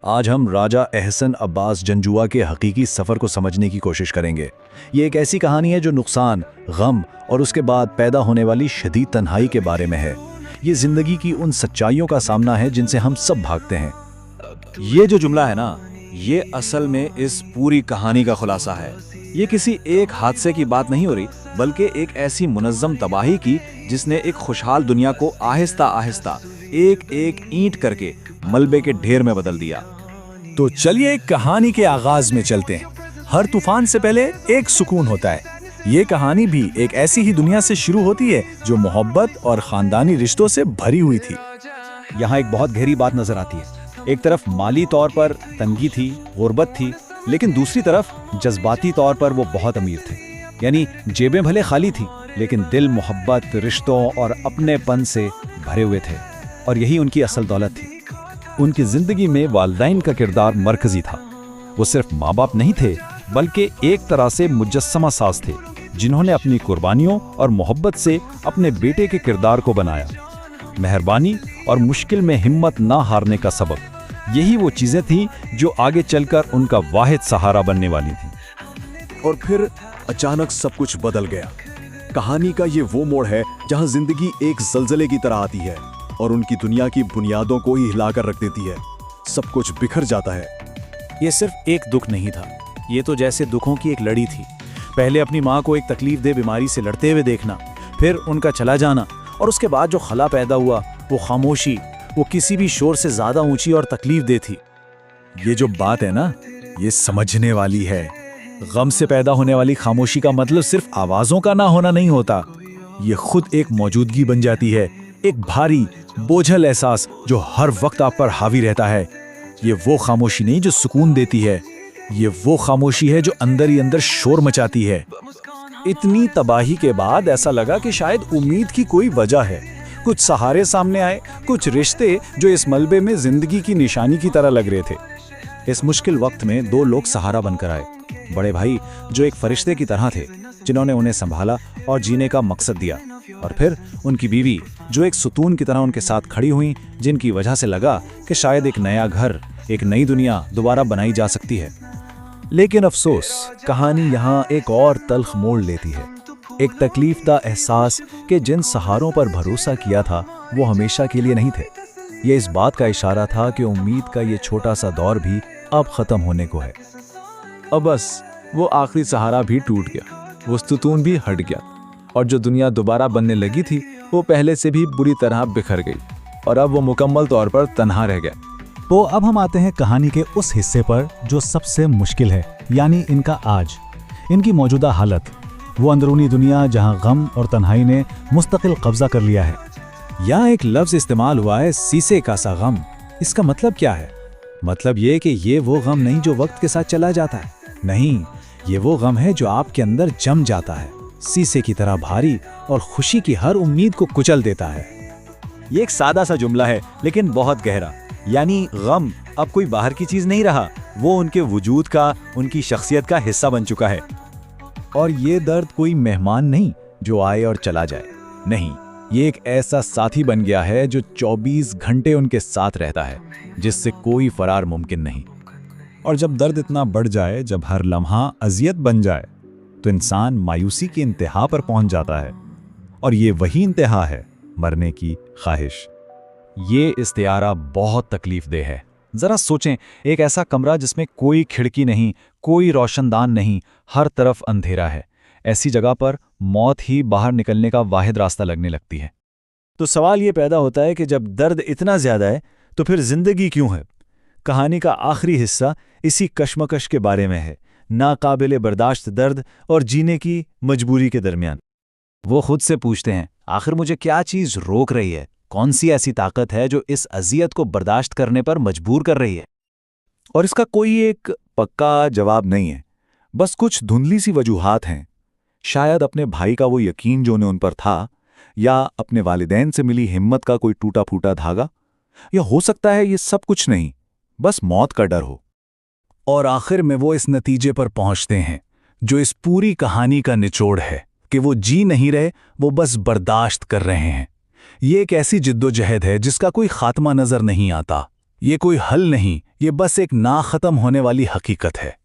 आज हम राजा एहसन अब्बास जंजुआ के हकीकी सफ़र को समझने की कोशिश करेंगे। ये एक ऐसी कहानी है जो नुकसान, गम और उसके बाद पैदा होने वाली शदीद तन्हाई के बारे में है। ये ज़िंदगी की उन सच्चाइयों का सामना है जिनसे हम सब भागते हैं। ये जो जुमला है ना, ये असल में इस पूरी कहानी का खुलासा है। ये किसी एक हादसे की बात नहीं हो रही, बल्कि एक ऐसी मुनज़्ज़म तबाही की जिसने एक खुशहाल दुनिया को आहिस्ता आहिस्ता एक एक ईंट करके मलबे के ढेर में बदल दिया। तो चलिए कहानी के आगाज में चलते हैं। हर तूफान से पहले एक सुकून होता है। ये कहानी भी एक ऐसी ही दुनिया से शुरू होती है जो मोहब्बत और खानदानी रिश्तों से भरी हुई थी। यहाँ एक बहुत गहरी बात नजर आती है। एक तरफ माली तौर पर तंगी थी, गुर्बत थी, लेकिन दूसरी तरफ जज्बाती तौर पर वो बहुत अमीर थे। यानी जेबें भले खाली थी, लेकिन दिल मोहब्बत, रिश्तों और अपनेपन से भरे हुए थे, और यही उनकी असल दौलत थी। उनकी जिंदगी में वालिदैन का किरदार मरकजी था। वो सिर्फ माँ बाप नहीं थे, बल्कि एक तरह से मुजस्समा साज थे, जिन्होंने अपनी कुर्बानियों और मोहब्बत से अपने बेटे के किरदार को बनाया। मेहरबानी और मुश्किल में हिम्मत ना हारने का सबक, यही वो चीजें थीं जो आगे चलकर उनका वाहिद सहारा बनने वाली थीं। और फिर अचानक सब कुछ बदल गया। कहानी का ये वो मोड़ है जहां जिंदगी एक जलजले की तरह आती है और उनकी दुनिया की बुनियादों को ही हिलाकर रख देती है। सब कुछ बिखर जाता है। ये सिर्फ एक दुख नहीं था, ये तो जैसे दुखों की एक लड़ी थी। पहले अपनी माँ को एक तकलीफ दे बीमारी से लड़ते हुए देखना, फिर उनका चला जाना, और उसके बाद जो खला पैदा हुआ, वो खामोशी, वो किसी भी शोर से ज्यादा ऊंची और तकलीफ दे थी। ये जो बात है ना, ये समझने वाली है। गम से पैदा होने वाली खामोशी का मतलब सिर्फ आवाजों का ना होना नहीं होता। ये खुद एक मौजूदगी बन जाती है, एक भारी बोझल एहसास जो हर वक्त आप पर हावी रहता है। ये वो खामोशी नहीं जो सुकून देती है, ये वो खामोशी है जो अंदर ही अंदर शोर मचाती है। इतनी तबाही के बाद ऐसा लगा कि शायद उम्मीद की कोई वजह है। कुछ सहारे सामने आए, कुछ रिश्ते जो इस मलबे में जिंदगी की निशानी की तरह लग रहे थे। इस मुश्किल वक्त में दो लोग सहारा बनकर आए। बड़े भाई जो एक फरिश्ते की तरह थे, जिन्होंने उन्हें संभाला और जीने का मकसद दिया, और फिर उनकी बीवी जो एक सुतून की तरह उनके साथ खड़ी हुई, जिनकी वजह से लगा कि शायद एक नया घर, एक नई दुनिया दोबारा बनाई जा सकती है। लेकिन अफसोस, कहानी यहाँ एक और तल्ख मोड़ लेती है। एक तकलीफदा एहसास कि जिन सहारों पर भरोसा किया था वो हमेशा के लिए नहीं थे। ये इस बात का इशारा था कि उम्मीद का ये छोटा सा दौर भी अब खत्म होने को है। अब बस वो आखिरी सहारा भी टूट गया, वो सुतून भी हट गया, और जो दुनिया दोबारा बनने लगी थी वो पहले से भी बुरी तरह बिखर गई, और अब वो मुकम्मल तौर पर तन्हा रह गया। तो अब हम आते हैं कहानी के उस हिस्से पर जो सबसे मुश्किल है, यानी इनका आज, इनकी मौजूदा हालत, वो अंदरूनी दुनिया जहां गम और तन्हाई ने मुस्तकिल कब्जा कर लिया है। यहाँ एक लफ्ज़ इस्तेमाल हुआ है, सीसे का सा गम। इसका मतलब क्या है? मतलब ये कि ये वो गम नहीं जो वक्त के साथ चला जाता है, नहीं, ये वो गम है जो आपके अंदर जम जाता है, शीशे की तरह भारी, और खुशी की हर उम्मीद को कुचल देता है। ये एक सादा सा जुमला है, लेकिन बहुत गहरा। यानी गम अब कोई बाहर की चीज नहीं रहा, वो उनके वजूद का, उनकी शख्सियत का हिस्सा बन चुका है। और ये दर्द कोई मेहमान नहीं जो आए और चला जाए, नहीं, ये एक ऐसा साथी बन गया है जो 24 घंटे उनके साथ रहता है, जिससे कोई फरार मुमकिन नहीं। और जब दर्द इतना बढ़ जाए, जब हर लम्हा अजियत बन जाए, तो इंसान मायूसी की इंतहा पर पहुंच जाता है। और ये वही इंतहा है, मरने की ख्वाहिश। ये इस्तियारा बहुत तकलीफदेह है। जरा सोचें, एक ऐसा कमरा जिसमें कोई खिड़की नहीं, कोई रोशनदान नहीं, हर तरफ अंधेरा है। ऐसी जगह पर मौत ही बाहर निकलने का वाहिद रास्ता लगने लगती है। तो सवाल ये पैदा होता है कि जब दर्द इतना ज्यादा है तो फिर जिंदगी क्यों है? कहानी का आखिरी हिस्सा इसी कश्मकश के बारे में है, नाकाबिले बर्दाश्त दर्द और जीने की मजबूरी के दरमियान। वो खुद से पूछते हैं, आखिर मुझे क्या चीज रोक रही है? कौन सी ऐसी ताकत है जो इस अजियत को बर्दाश्त करने पर मजबूर कर रही है? और इसका कोई एक पक्का जवाब नहीं है, बस कुछ धुंधली सी वजूहात हैं। शायद अपने भाई का वो यकीन जो उन्हें उन पर था, या अपने वालिदैन से मिली हिम्मत का कोई टूटा फूटा धागा, या हो सकता है ये सब कुछ नहीं, बस मौत का डर हो। और आखिर में वो इस नतीजे पर पहुंचते हैं जो इस पूरी कहानी का निचोड़ है, कि वो जी नहीं रहे, वो बस बर्दाश्त कर रहे हैं। ये एक ऐसी जिद्दोजहद है जिसका कोई खात्मा नजर नहीं आता, ये कोई हल नहीं, ये बस एक ना खत्म होने वाली हकीकत है।